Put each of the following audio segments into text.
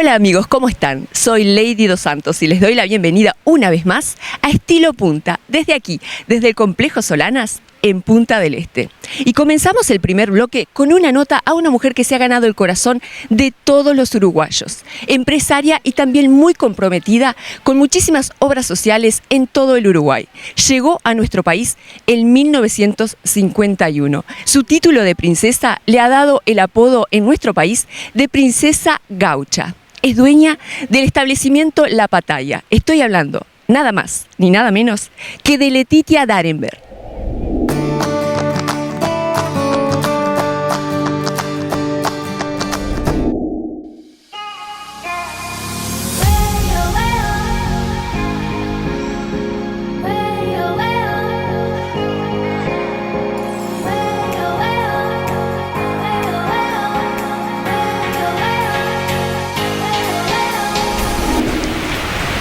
Hola amigos, ¿cómo están? Soy Lady Dos Santos y les doy la bienvenida una vez más a Estilo Punta, desde aquí, desde el Complejo Solanas, en Punta del Este. Y comenzamos el primer bloque con una nota a una mujer que se ha ganado el corazón de todos los uruguayos, empresaria y también muy comprometida con muchísimas obras sociales en todo el Uruguay. Llegó a nuestro país en 1951. Su título de princesa le ha dado el apodo en nuestro país de Princesa Gaucha. Es dueña del establecimiento La Pataya. Estoy hablando nada más ni nada menos que de Letitia Darenberg.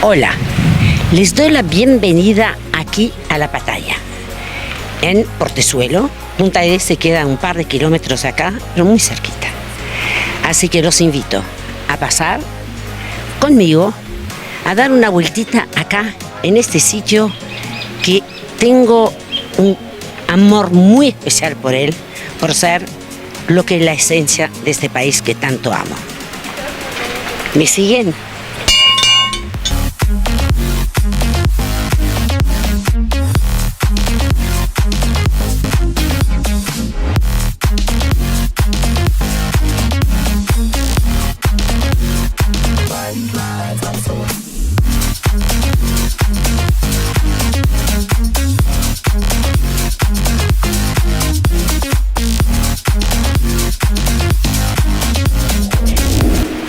Hola, les doy la bienvenida aquí a La Pataya, en Portezuelo. Punta del Este queda un par de kilómetros acá, pero muy cerquita. Así que los invito a pasar conmigo, a dar una vueltita acá, en este sitio que tengo un amor muy especial por él, por ser lo que es la esencia de este país que tanto amo. ¿Me siguen?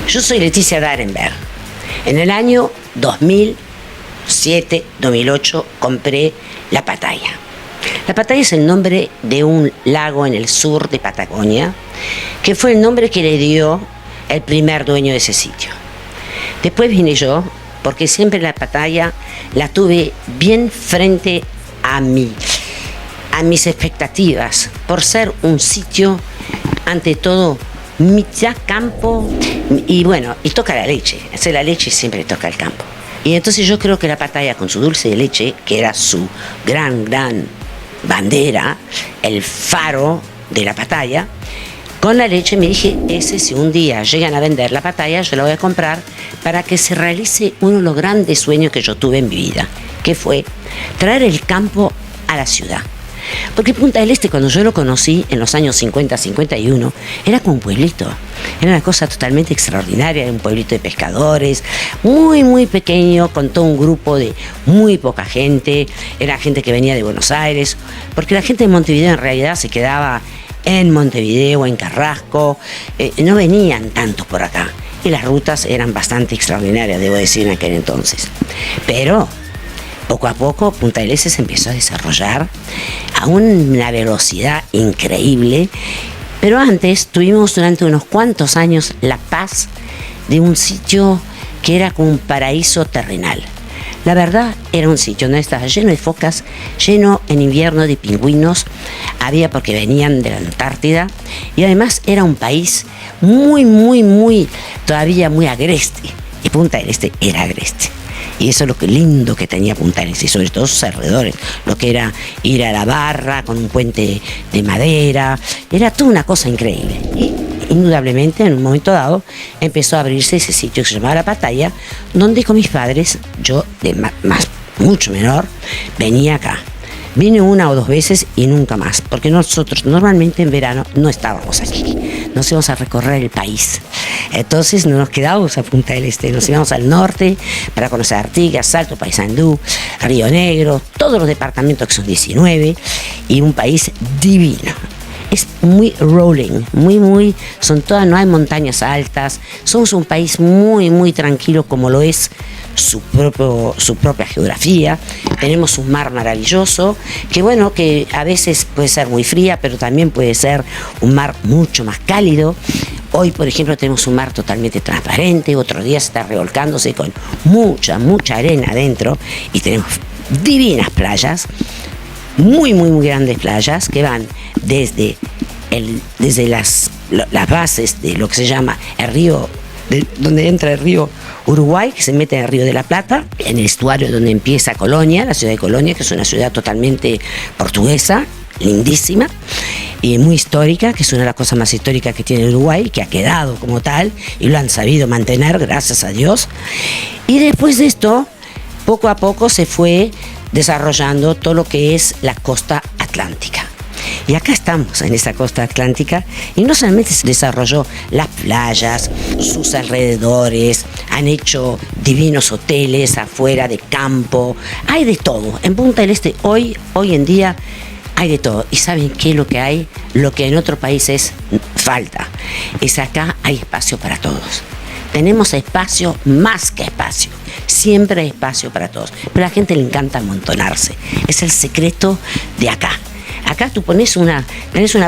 Yo soy Letitia Darenberg. En el año 2007-2008 compré La Pataya. La Pataya es el nombre de un lago en el sur de Patagonia, que fue el nombre que le dio el primer dueño de ese sitio. Después vine yo, porque siempre La Pataya la tuve bien frente a mis expectativas, por ser un sitio, ante todo, mitad campo y bueno, y toca la leche. Hacer la leche siempre toca el campo. Y entonces yo creo que La Pataya, con su dulce de leche, que era su gran bandera, el faro de La Pataya, con la leche me dije, si un día llegan a vender La Pataya, yo la voy a comprar para que se realice uno de los grandes sueños que yo tuve en mi vida, que fue traer el campo a la ciudad. Porque Punta del Este, cuando yo lo conocí en los años 50-51, era como un pueblito. Era una cosa totalmente extraordinaria, era un pueblito de pescadores, muy, muy pequeño, con todo un grupo de muy poca gente. Era gente que venía de Buenos Aires, porque la gente de Montevideo en realidad se quedaba en Montevideo, en Carrasco, no venían tantos por acá. Y las rutas eran bastante extraordinarias, debo decir, en aquel entonces. Pero poco a poco Punta del Este se empezó a desarrollar a una velocidad increíble, pero antes tuvimos durante unos cuantos años la paz de un sitio que era como un paraíso terrenal. La verdad, era un sitio donde estaba lleno de focas, lleno en invierno de pingüinos, había porque venían de la Antártida, y además era un país muy, todavía muy agreste, y Punta del Este era agreste. Y eso es lo que lindo que tenía Punta del Este, y sobre todo sus alrededores, lo que era ir a la barra con un puente de madera, era toda una cosa increíble. Y indudablemente en un momento dado empezó a abrirse ese sitio que se llamaba La Pataya, donde con mis padres, yo de mucho menor, venía acá. Vine una o dos veces y nunca más, porque nosotros normalmente en verano no estábamos aquí, nos íbamos a recorrer el país. Entonces no nos quedábamos a Punta del Este, nos íbamos al norte para conocer Artigas, Salto, Paysandú, Río Negro, todos los departamentos que son 19, y un país divino. Es muy rolling, no hay montañas altas, somos un país muy tranquilo, como lo es su propia geografía. Tenemos un mar maravilloso, que a veces puede ser muy fría, pero también puede ser un mar mucho más cálido. Hoy, por ejemplo, tenemos un mar totalmente transparente, otro día se está revolcándose con mucha arena adentro, y tenemos divinas playas, muy grandes playas que van desde las bases de lo que se llama el río donde entra el río Uruguay, que se mete en el río de la Plata, en el estuario donde empieza Colonia, la ciudad de Colonia, que es una ciudad totalmente portuguesa, lindísima y muy histórica, que es una de las cosas más históricas que tiene Uruguay, que ha quedado como tal y lo han sabido mantener, gracias a Dios. Y después de esto, poco a poco se fue desarrollando todo lo que es la costa atlántica. Y acá estamos en esa costa atlántica y no solamente se desarrolló las playas, sus alrededores, han hecho divinos hoteles afuera de campo, hay de todo. En Punta del Este hoy en día hay de todo. ¿Y saben qué es lo que hay? Lo que en otros países falta. Es acá hay espacio para todos. Tenemos espacio, más que espacio. Siempre hay espacio para todos. Pero a la gente le encanta amontonarse. Es el secreto de acá. Acá tú tenés una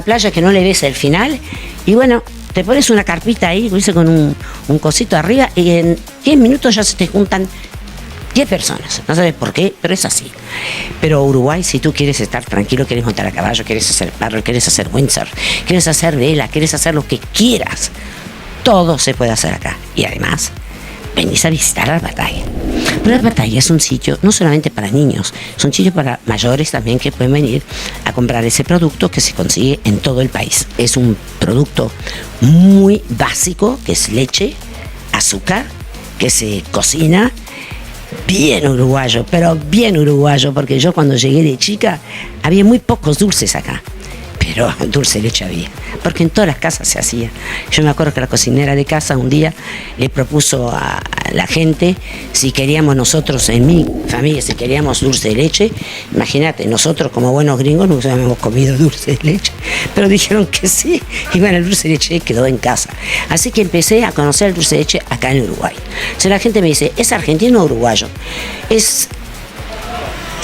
playa que no le ves el final y bueno, te pones una carpita ahí, con un cosito arriba y en 10 minutos ya se te juntan 10 personas. No sabes por qué, pero es así. Pero Uruguay, si tú quieres estar tranquilo, quieres montar a caballo, quieres hacer paddle, quieres hacer windsurf, quieres hacer vela, quieres hacer lo que quieras, todo se puede hacer acá. Y además, venís a visitar la Batalla. Pero la Batalla es un sitio no solamente para niños, es un sitio para mayores también que pueden venir a comprar ese producto que se consigue en todo el país. Es un producto muy básico, que es leche, azúcar, que se cocina bien uruguayo, pero bien uruguayo, porque yo cuando llegué de chica había muy pocos dulces acá. Pero dulce de leche había, porque en todas las casas se hacía. Yo me acuerdo que la cocinera de casa un día le propuso a la gente si queríamos nosotros, en mi familia, si queríamos dulce de leche. Imagínate, nosotros como buenos gringos no habíamos comido dulce de leche, pero dijeron que sí, y bueno, el dulce de leche quedó en casa. Así que empecé a conocer el dulce de leche acá en Uruguay. O sea, la gente me dice, ¿es argentino o uruguayo? Es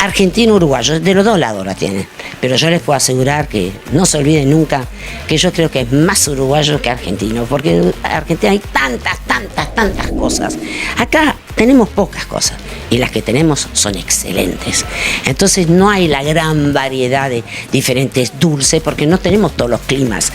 argentino-uruguayo, de los dos lados la tienen. Pero yo les puedo asegurar que no se olviden nunca que yo creo que es más uruguayo que argentino, porque en Argentina hay tantas cosas. Acá tenemos pocas cosas y las que tenemos son excelentes. Entonces no hay la gran variedad de diferentes dulces porque no tenemos todos los climas.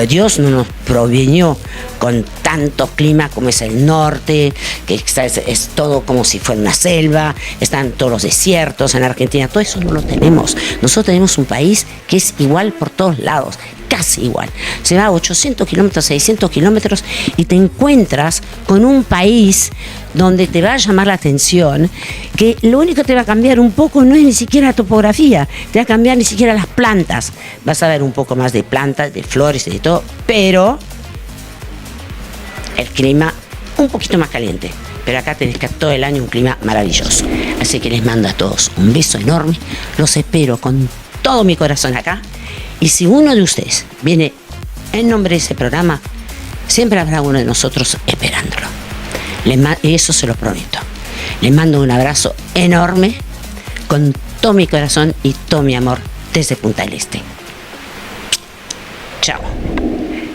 Dios no nos proveyó con tantos climas como es el norte, que es todo como si fuera una selva, están todos los desiertos en Argentina, todo eso no lo tenemos. Nosotros tenemos un país que es igual por todos lados, casi igual. Se va a 800 kilómetros, 600 kilómetros y te encuentras con un país donde te va a llamar la atención, que lo único que te va a cambiar un poco no es ni siquiera la topografía, te va a cambiar ni siquiera las plantas. Vas a ver un poco más de plantas, de flores, de todo, pero el clima un poquito más caliente. Pero acá tenés que todo el año un clima maravilloso. Así que les mando a todos un beso enorme. Los espero con todo mi corazón acá. Y si uno de ustedes viene en nombre de ese programa, siempre habrá uno de nosotros esperándolo. Y eso se lo prometo. Les mando un abrazo enorme con todo mi corazón y todo mi amor desde Punta del Este. Chao.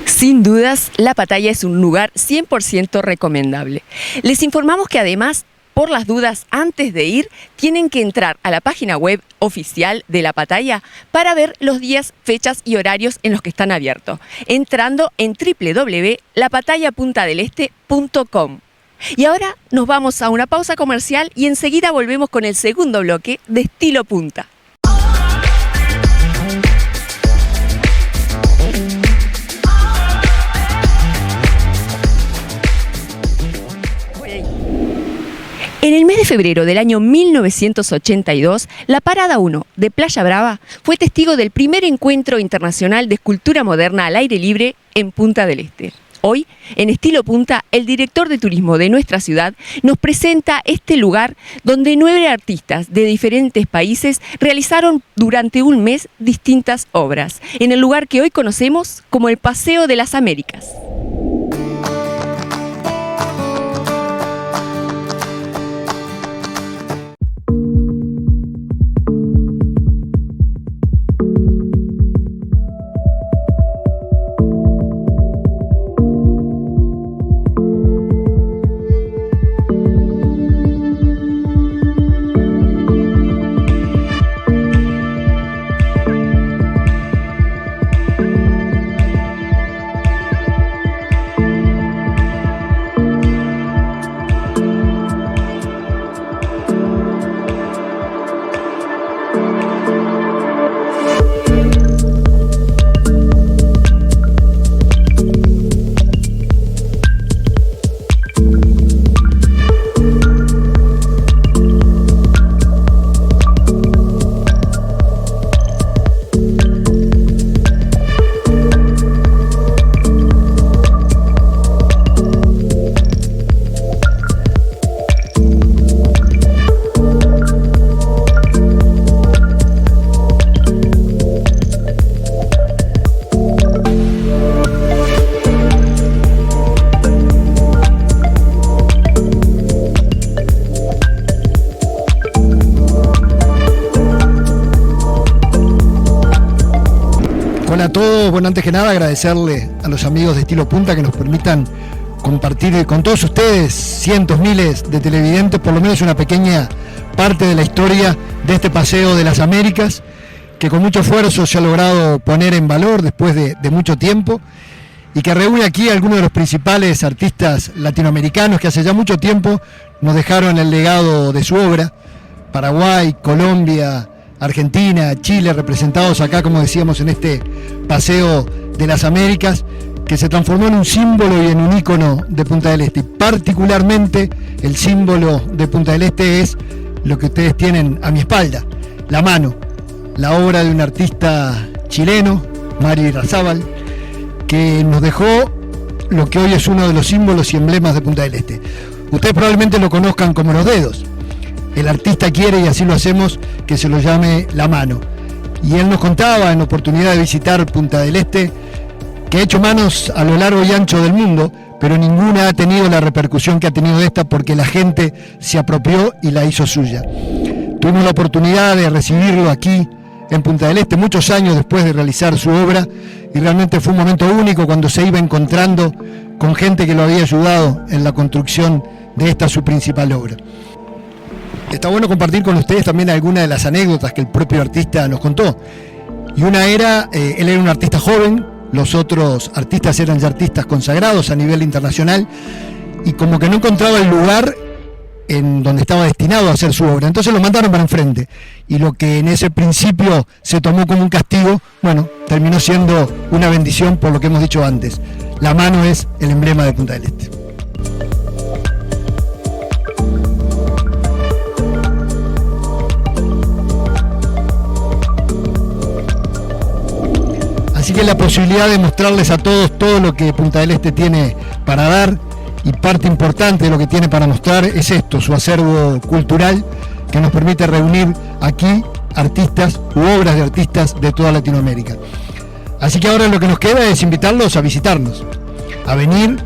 Sin dudas, La Pataya es un lugar 100% recomendable. Les informamos que además, por las dudas, antes de ir, tienen que entrar a la página web oficial de La Pataya para ver los días, fechas y horarios en los que están abiertos, entrando en www.lapatayapuntadeleste.com. Y ahora nos vamos a una pausa comercial y enseguida volvemos con el segundo bloque de Estilo Punta. En el mes de febrero del año 1982, la Parada 1 de Playa Brava fue testigo del primer encuentro internacional de escultura moderna al aire libre en Punta del Este. Hoy, en Estilo Punta, el director de turismo de nuestra ciudad nos presenta este lugar donde 9 artistas de diferentes países realizaron durante un mes distintas obras, en el lugar que hoy conocemos como el Paseo de las Américas. Hola a todos. Bueno, antes que nada agradecerle a los amigos de Estilo Punta que nos permitan compartir con todos ustedes, cientos, miles de televidentes, por lo menos una pequeña parte de la historia de este paseo de las Américas, que con mucho esfuerzo se ha logrado poner en valor después de mucho tiempo, y que reúne aquí a algunos de los principales artistas latinoamericanos que hace ya mucho tiempo nos dejaron el legado de su obra. Paraguay, Colombia, Argentina, Chile, representados acá, como decíamos, en este paseo de las Américas, que se transformó en un símbolo y en un ícono de Punta del Este. Y particularmente el símbolo de Punta del Este es lo que ustedes tienen a mi espalda, La Mano, la obra de un artista chileno, Mario Irarrázaval, que nos dejó lo que hoy es uno de los símbolos y emblemas de Punta del Este. Ustedes probablemente lo conozcan como Los Dedos. El artista quiere, y así lo hacemos, que se lo llame La Mano. Y él nos contaba en oportunidad de visitar Punta del Este que ha hecho manos a lo largo y ancho del mundo, pero ninguna ha tenido la repercusión que ha tenido esta, porque la gente se apropió y la hizo suya. Tuvimos la oportunidad de recibirlo aquí en Punta del Este muchos años después de realizar su obra, y realmente fue un momento único cuando se iba encontrando con gente que lo había ayudado en la construcción de esta su principal obra. Está bueno compartir con ustedes también algunas de las anécdotas que el propio artista nos contó. Y una era, él era un artista joven, los otros artistas eran ya artistas consagrados a nivel internacional, y como que no encontraba el lugar en donde estaba destinado a hacer su obra. Entonces lo mandaron para enfrente, y lo que en ese principio se tomó como un castigo, bueno, terminó siendo una bendición, por lo que hemos dicho antes. La Mano es el emblema de Punta del Este. Así que la posibilidad de mostrarles a todos todo lo que Punta del Este tiene para dar, y parte importante de lo que tiene para mostrar es esto, su acervo cultural, que nos permite reunir aquí artistas u obras de artistas de toda Latinoamérica. Así que ahora lo que nos queda es invitarlos a visitarnos, a venir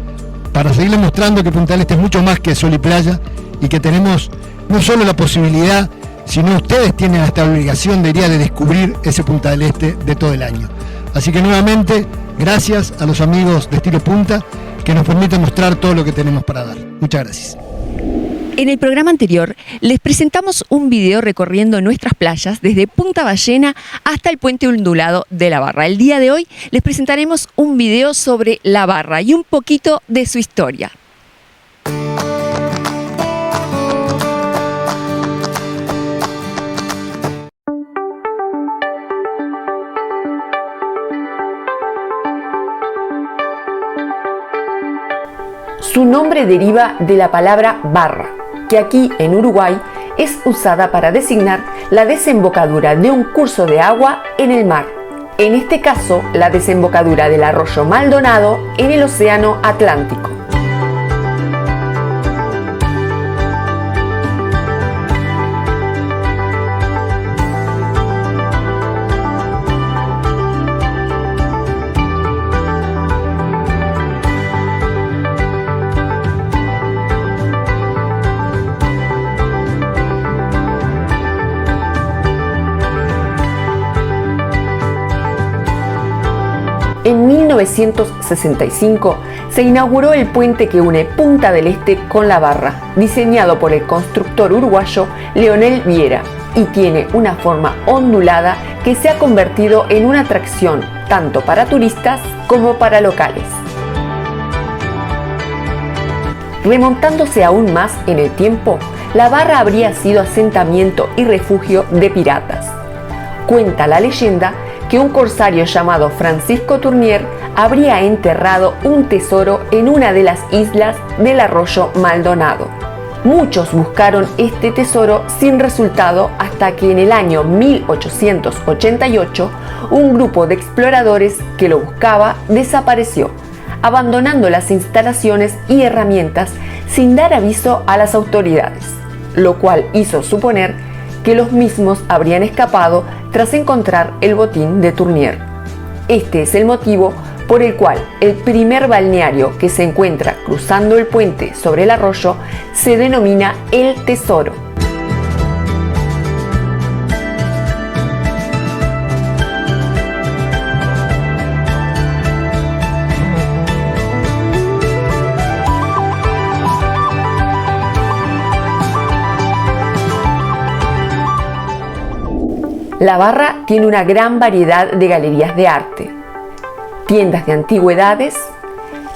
para seguirles mostrando que Punta del Este es mucho más que sol y playa, y que tenemos no solo la posibilidad, sino ustedes tienen hasta la obligación, diría, de descubrir ese Punta del Este de todo el año. Así que nuevamente, gracias a los amigos de Estilo Punta que nos permiten mostrar todo lo que tenemos para dar. Muchas gracias. En el programa anterior les presentamos un video recorriendo nuestras playas desde Punta Ballena hasta el puente ondulado de La Barra. El día de hoy les presentaremos un video sobre La Barra y un poquito de su historia. Su nombre deriva de la palabra barra, que aquí en Uruguay es usada para designar la desembocadura de un curso de agua en el mar. En este caso, la desembocadura del arroyo Maldonado en el Océano Atlántico. En 1965 se inauguró el puente que une Punta del Este con La Barra, diseñado por el constructor uruguayo Leonel Viera, y tiene una forma ondulada que se ha convertido en una atracción tanto para turistas como para locales. Remontándose aún más en el tiempo, La Barra habría sido asentamiento y refugio de piratas. Cuenta la leyenda que un corsario llamado Francisco Tournier habría enterrado un tesoro en una de las islas del arroyo Maldonado. Muchos buscaron este tesoro sin resultado hasta que en el año 1888 un grupo de exploradores que lo buscaba desapareció, abandonando las instalaciones y herramientas sin dar aviso a las autoridades, lo cual hizo suponer que los mismos habrían escapado tras encontrar el botín de Tournier. Este es el motivo por el cual el primer balneario que se encuentra cruzando el puente sobre el arroyo se denomina El Tesoro. La Barra tiene una gran variedad de galerías de arte, tiendas de antigüedades,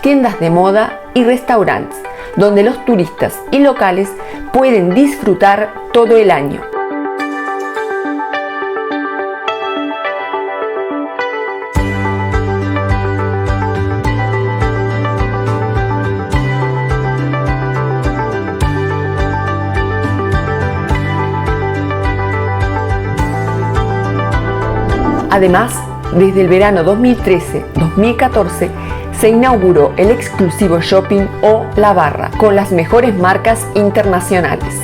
tiendas de moda y restaurantes, donde los turistas y locales pueden disfrutar todo el año. Además, desde el verano 2013-2014 se inauguró el exclusivo shopping o La Barra, con las mejores marcas internacionales.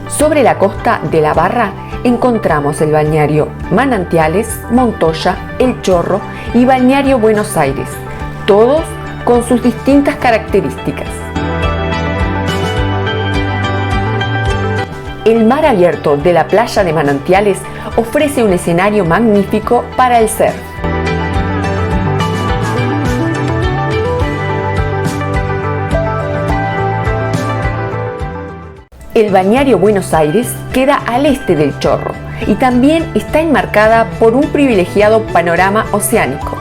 Sobre la costa de La Barra encontramos el balneario Manantiales, Montoya, El Chorro y Balneario Buenos Aires, todos con sus distintas características. El mar abierto de la playa de Manantiales ofrece un escenario magnífico para el surf. El balneario Buenos Aires queda al este del Chorro y también está enmarcada por un privilegiado panorama oceánico.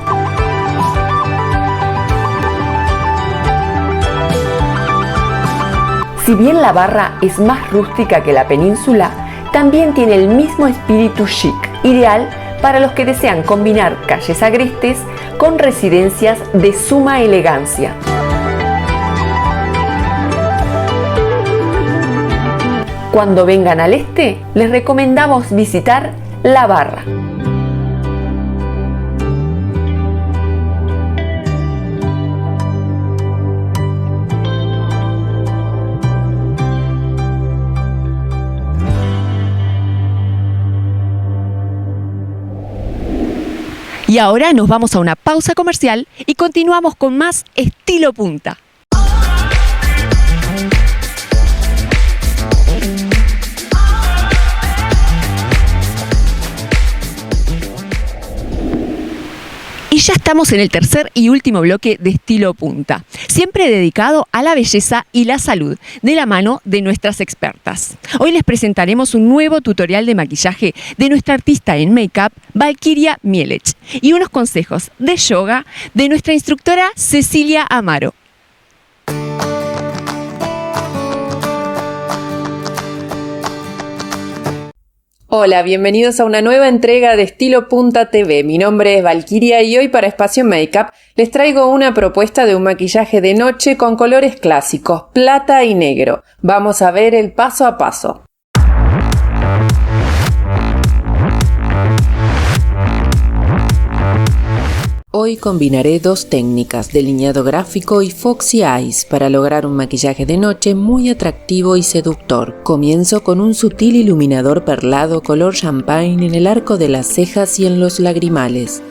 Si bien La Barra es más rústica que la península, también tiene el mismo espíritu chic, ideal para los que desean combinar calles agrestes con residencias de suma elegancia. Cuando vengan al este, les recomendamos visitar La Barra. Y ahora nos vamos a una pausa comercial y continuamos con más Estilo Punta. Y ya estamos en el tercer y último bloque de Estilo Punta, siempre dedicado a la belleza y la salud, de la mano de nuestras expertas. Hoy les presentaremos un nuevo tutorial de maquillaje de nuestra artista en make-up, Valkyria Mielech, y unos consejos de yoga de nuestra instructora Cecilia Amaro. Hola, bienvenidos a una nueva entrega de Estilo Punta TV. Mi nombre es Valkyria y hoy para Espacio Makeup les traigo una propuesta de un maquillaje de noche con colores clásicos, plata y negro. Vamos a ver el paso a paso. Hoy combinaré dos técnicas, delineado gráfico y Foxy Eyes, para lograr un maquillaje de noche muy atractivo y seductor. Comienzo con un sutil iluminador perlado color champagne en el arco de las cejas y en los lagrimales.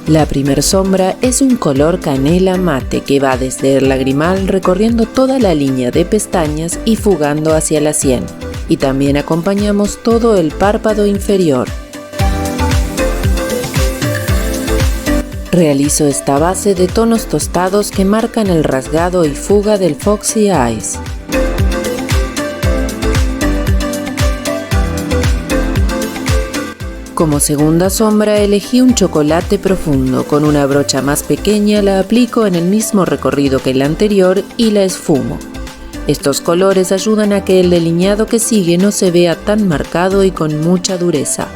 La primer sombra es un color canela mate que va desde el lagrimal recorriendo toda la línea de pestañas y fugando hacia la sien. Y también acompañamos todo el párpado inferior. Realizo esta base de tonos tostados que marcan el rasgado y fuga del Foxy Eyes. Como segunda sombra elegí un chocolate profundo, con una brocha más pequeña la aplico en el mismo recorrido que el anterior y la esfumo. Estos colores ayudan a que el delineado que sigue no se vea tan marcado y con mucha dureza.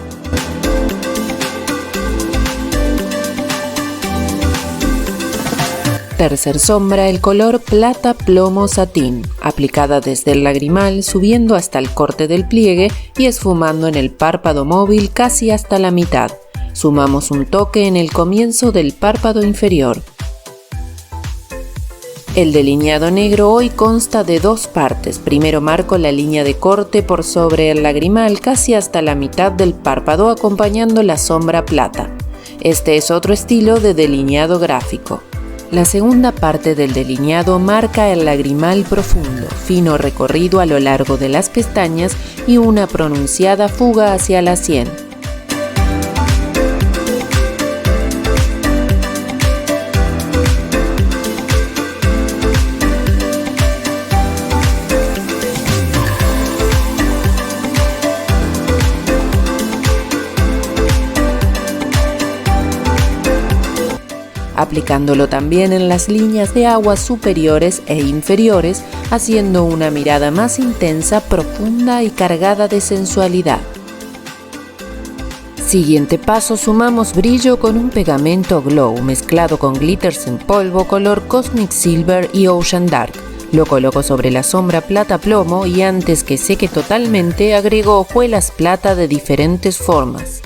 Tercer sombra, el color plata plomo satín, aplicada desde el lagrimal, subiendo hasta el corte del pliegue y esfumando en el párpado móvil casi hasta la mitad. Sumamos un toque en el comienzo del párpado inferior. El delineado negro hoy consta de dos partes. Primero marco la línea de corte por sobre el lagrimal casi hasta la mitad del párpado, acompañando la sombra plata. Este es otro estilo de delineado gráfico. La segunda parte del delineado marca el lagrimal profundo, fino recorrido a lo largo de las pestañas y una pronunciada fuga hacia la sien. aplicándolo también en las líneas de agua superiores e inferiores, haciendo una mirada más intensa, profunda y cargada de sensualidad. Siguiente paso, sumamos brillo con un pegamento glow mezclado con glitters en polvo color Cosmic Silver y Ocean Dark. Lo coloco sobre la sombra plata plomo y antes que seque totalmente agrego hojuelas plata de diferentes formas.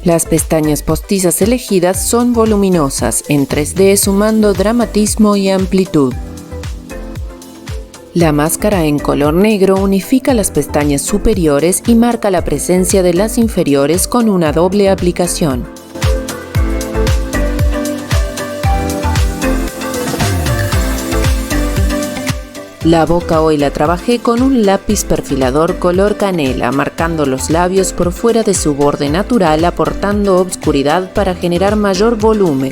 Las pestañas postizas elegidas son voluminosas, en 3D sumando dramatismo y amplitud. La máscara en color negro unifica las pestañas superiores y marca la presencia de las inferiores con una doble aplicación. La boca hoy la trabajé con un lápiz perfilador color canela, marcando los labios por fuera de su borde natural, aportando obscuridad para generar mayor volumen.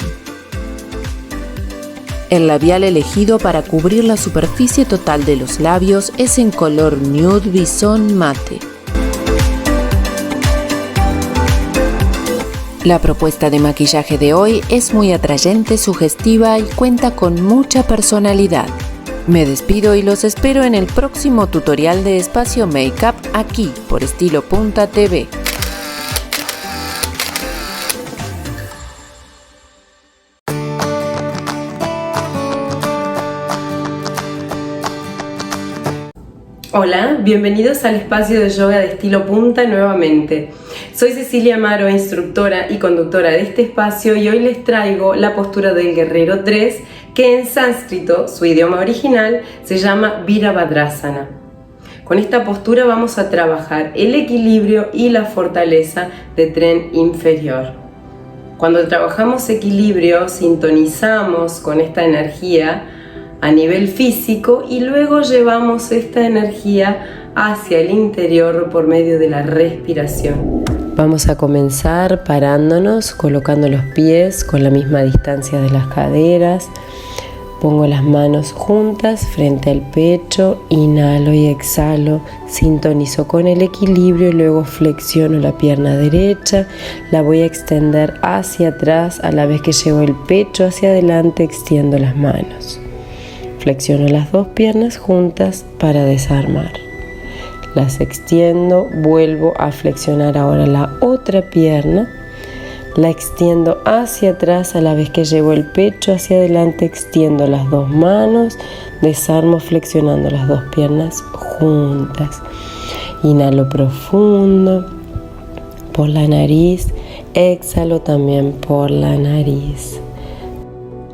El labial elegido para cubrir la superficie total de los labios es en color Nude Bison Mate. La propuesta de maquillaje de hoy es muy atrayente, sugestiva y cuenta con mucha personalidad. Me despido y los espero en el próximo tutorial de Espacio Makeup aquí por Estilo Punta TV. Hola, bienvenidos al espacio de yoga de Estilo Punta nuevamente. Soy Cecilia Amaro, instructora y conductora de este espacio, y hoy les traigo la postura del guerrero 3, que en sánscrito, su idioma original, se llama Virabhadrasana. Con esta postura vamos a trabajar el equilibrio y la fortaleza de tren inferior. Cuando trabajamos equilibrio, sintonizamos con esta energía a nivel físico y luego llevamos esta energía hacia el interior por medio de la respiración. Vamos a comenzar parándonos, colocando los pies con la misma distancia de las caderas. Pongo las manos juntas frente al pecho, inhalo y exhalo, sintonizo con el equilibrio y luego flexiono la pierna derecha, la voy a extender hacia atrás a la vez que llevo el pecho hacia adelante, extiendo las manos. Flexiono las dos piernas juntas para desarmar. Las extiendo, vuelvo a flexionar ahora la otra pierna, la extiendo hacia atrás a la vez que llevo el pecho hacia adelante, extiendo las dos manos, desarmo flexionando las dos piernas juntas. Inhalo profundo por la nariz, exhalo también por la nariz.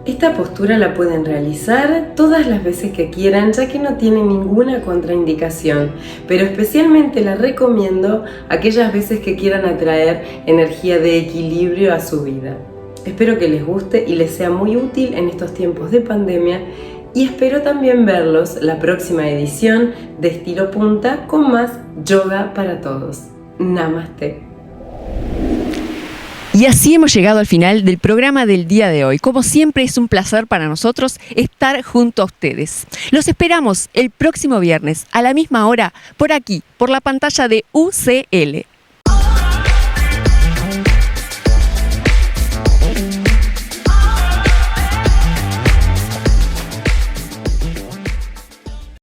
Esta postura la pueden realizar todas las veces que quieran, ya que no tiene ninguna contraindicación, pero especialmente la recomiendo aquellas veces que quieran atraer energía de equilibrio a su vida. Espero que les guste y les sea muy útil en estos tiempos de pandemia, y espero también verlos la próxima edición de Estilo Punta con más yoga para todos. Namaste. Y así hemos llegado al final del programa del día de hoy. Como siempre, es un placer para nosotros estar junto a ustedes. Los esperamos el próximo viernes a la misma hora por aquí, por la pantalla de UCL.